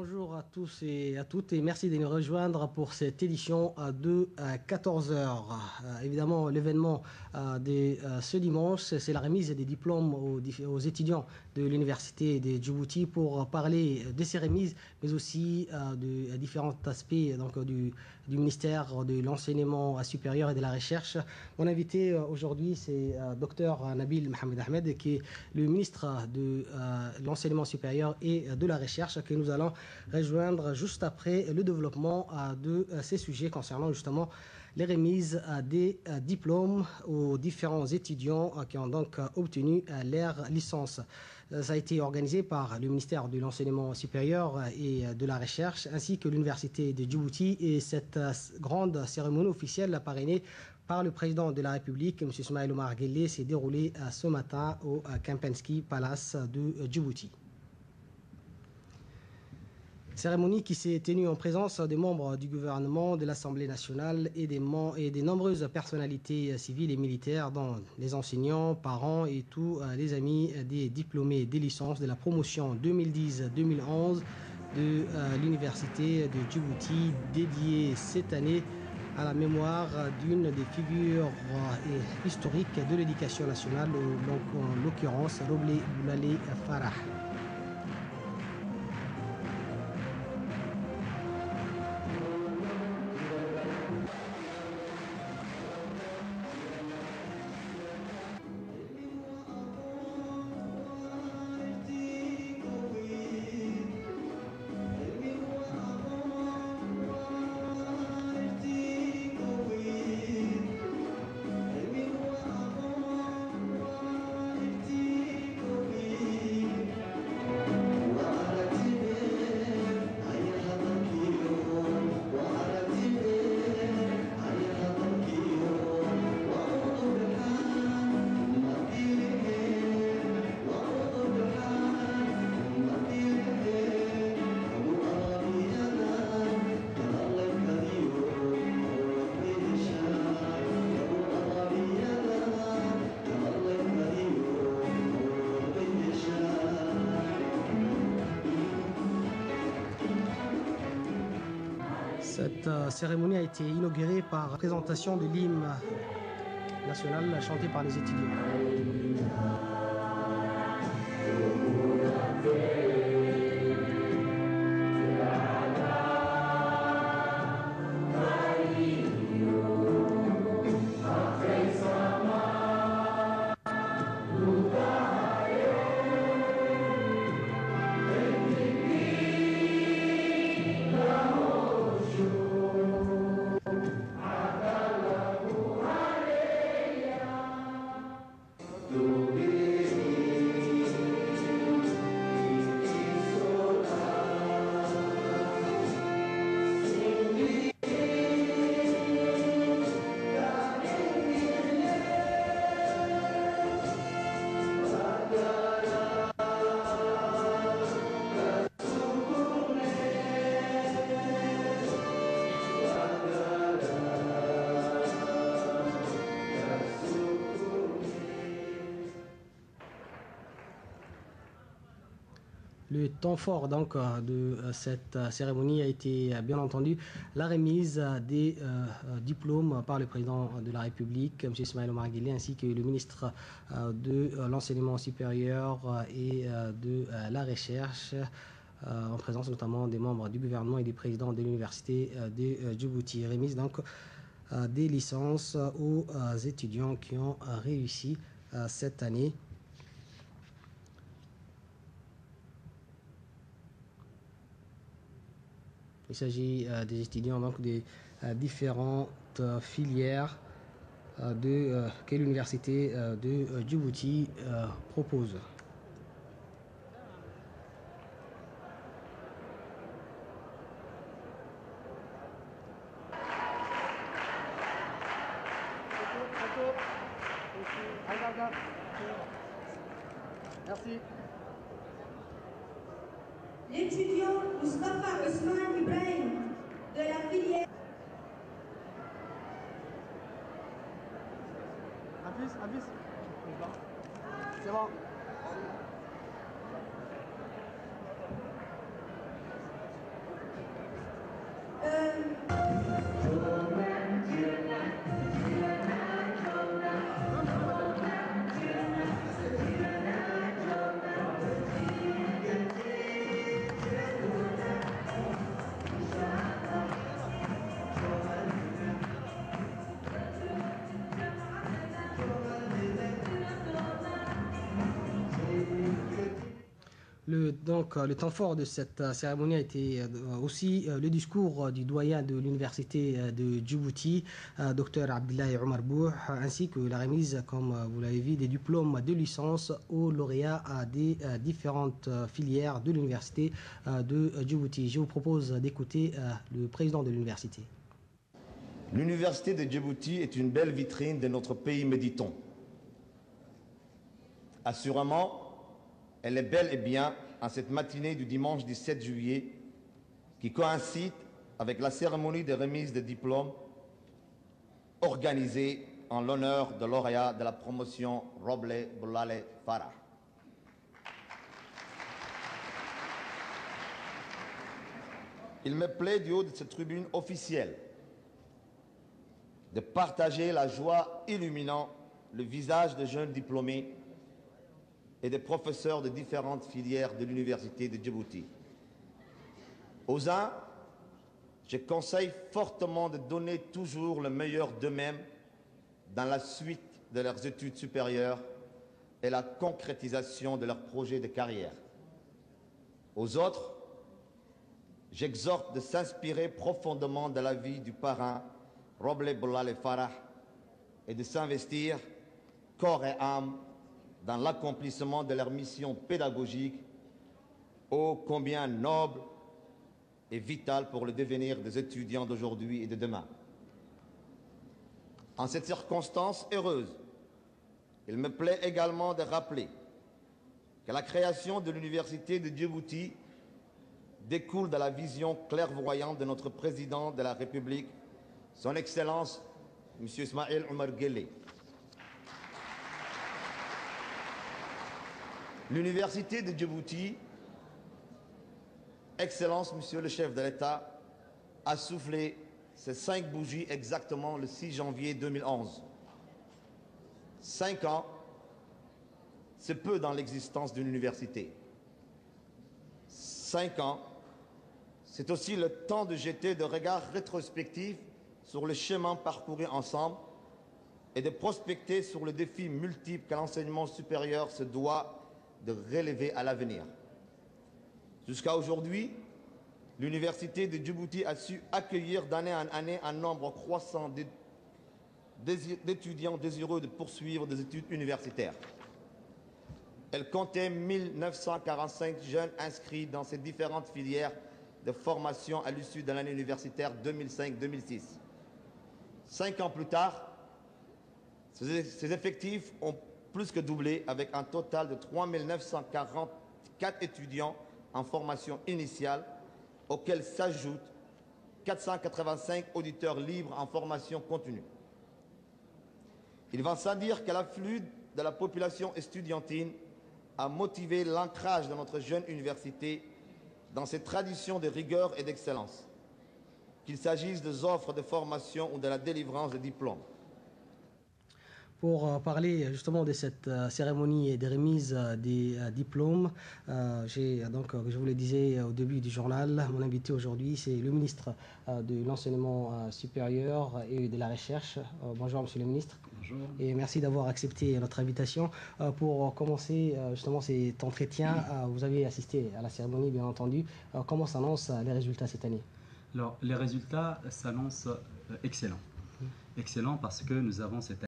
Bonjour à tous et à toutes et merci de nous rejoindre pour cette édition de 14 heures. Évidemment, l'événement de ce dimanche, c'est la remise des diplômes aux étudiants de l'Université de Djibouti pour parler de ces remises, mais aussi de différents aspects du ministère de l'Enseignement supérieur et de la Recherche. Mon invité aujourd'hui, c'est Dr Nabil Mohamed Ahmed, qui est le ministre de l'Enseignement supérieur et de la Recherche, que nous allons rejoindre juste après le développement de ces sujets concernant justement les remises des diplômes aux différents étudiants qui ont donc obtenu leur licence. Ça a été organisé par le ministère de l'Enseignement supérieur et de la Recherche ainsi que l'Université de Djibouti, et cette grande cérémonie officielle parrainée par le président de la République, M. Ismaël Omar Guelleh, s'est déroulée ce matin au Kempinski Palace de Djibouti. Cérémonie qui s'est tenue en présence des membres du gouvernement, de l'Assemblée nationale et des nombreuses personnalités civiles et militaires, dont les enseignants, parents et tous les amis des diplômés des licences de la promotion 2010-2011 de l'Université de Djibouti, dédiée cette année à la mémoire d'une des figures historiques de l'éducation nationale, donc en l'occurrence Roblé Boulale Farah. Cette cérémonie a été inaugurée par la présentation de l'hymne national chanté par les étudiants. Le temps fort donc de cette cérémonie a été bien entendu la remise des diplômes par le président de la République, M. Ismaël Omar Guelleh, ainsi que le ministre de l'Enseignement supérieur et de la Recherche, en présence notamment des membres du gouvernement et du président de l'Université de Djibouti. Remise donc des licences aux étudiants qui ont réussi cette année. Il s'agit des étudiants donc des différentes filières que l'Université de Djibouti propose. Merci. L'étudiant Moustapha Ousmane Ibrahim de la filière. Abus. C'est bon. Le temps fort de cette cérémonie a été aussi le discours du doyen de l'université de Djibouti, Dr Abdoulaye Omar Bouh, ainsi que la remise, comme vous l'avez vu, des diplômes de licence aux lauréats des différentes filières de l'université de Djibouti. Je vous propose d'écouter le président de l'université. L'université de Djibouti est une belle vitrine de notre pays, me dit-on. Assurément, elle est bel et bien en cette matinée du dimanche 17 juillet qui coïncide avec la cérémonie de remise des diplômes organisée en l'honneur de lauréat de la promotion Roble Boulale Farah. Il me plaît du haut de cette tribune officielle de partager la joie illuminant le visage de jeunes diplômés et des professeurs de différentes filières de l'université de Djibouti. Aux uns, je conseille fortement de donner toujours le meilleur d'eux-mêmes dans la suite de leurs études supérieures et la concrétisation de leurs projets de carrière. Aux autres, j'exhorte de s'inspirer profondément de la vie du parrain Roble Boulale Farah et de s'investir corps et âme dans l'accomplissement de leur mission pédagogique, ô combien noble et vitale pour le devenir des étudiants d'aujourd'hui et de demain. En cette circonstance heureuse, il me plaît également de rappeler que la création de l'université de Djibouti découle de la vision clairvoyante de notre président de la République, son Excellence, M. Ismaël Omar Guelleh. L'université de Djibouti, Excellence, Monsieur le chef de l'État, a soufflé ses 5 bougies exactement le 6 janvier 2011. 5 ans, c'est peu dans l'existence d'une université. 5 ans, c'est aussi le temps de jeter de regards rétrospectifs sur le chemin parcouru ensemble et de prospecter sur le défi multiple que l'enseignement supérieur se doit de relever à l'avenir. Jusqu'à aujourd'hui, l'université de Djibouti a su accueillir d'année en année un nombre croissant d'étudiants désireux de poursuivre des études universitaires. Elle comptait 1945 jeunes inscrits dans ces différentes filières de formation à l'issue de l'année universitaire 2005-2006. 5 ans plus tard, ces effectifs ont plus que doublé avec un total de 3 944 étudiants en formation initiale, auxquels s'ajoutent 485 auditeurs libres en formation continue. Il va sans dire que l'afflux de la population estudiantine a motivé l'ancrage de notre jeune université dans ses traditions de rigueur et d'excellence, qu'il s'agisse des offres de formation ou de la délivrance de diplômes. Pour parler justement de cette cérémonie et des remises des diplômes, je vous le disais au début du journal, mon invité aujourd'hui, c'est le ministre de l'Enseignement supérieur et de la Recherche. Bonjour, Monsieur le ministre. Bonjour. Et merci d'avoir accepté notre invitation. Pour commencer justement cet entretien, vous avez assisté à la cérémonie, bien entendu. Comment s'annoncent les résultats cette année? Alors, les résultats s'annoncent excellents. Excellents parce que nous avons cette